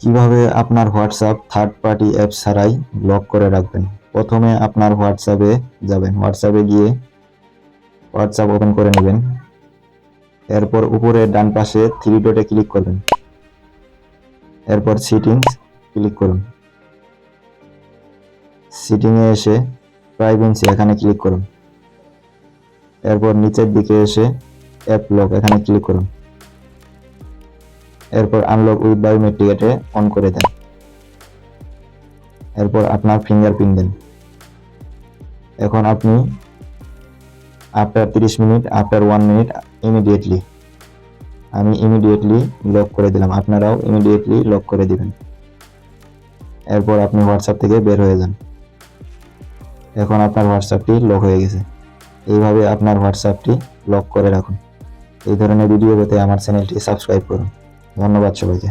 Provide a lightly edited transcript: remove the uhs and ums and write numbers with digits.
কিভাবে আপনার WhatsApp third party app ছাড়াই ব্লক করে রাখবেন। প্রথমে আপনার হোয়াটসঅ্যাপে যাবেন, হোয়াটসঅ্যাপে গিয়ে হোয়াটসঅ্যাপ ওপেন করে নেবেন। এরপর উপরে ডান পাশে থ্রি ডটে ক্লিক করবেন, এরপর সেটিংস ক্লিক করুন। সেটিংয়ে এসে প্রাইভেসি এখানে ক্লিক করুন। এরপর নিচের দিকে এসে অ্যাপ লক এখানে ক্লিক করুন। এরপর আনলক উইথ বায়োমেট্রিক এটা অন করে দেন। এরপর আপনার ফিঙ্গারপ্রিন্ট দেন। এখন আপনি after 30 minute, after 1 minute immediately, আমি ইমিডিয়েটলি লক করে দিলাম, আপনারাও ইমিডিয়েটলি লক করে দিবেন। এরপর আপনি হোয়াটসঅ্যাপ থেকে বের হয়ে যান। এখন আপনার হোয়াটসঅ্যাপটি লক হয়ে গেছে। এইভাবে আপনার হোয়াটসঅ্যাপটি লক করে রাখুন। এই ধরনের ভিডিও পেতে আমার চ্যানেলটি সাবস্ক্রাইব করুন। ধন্যবাদ সবাইকে।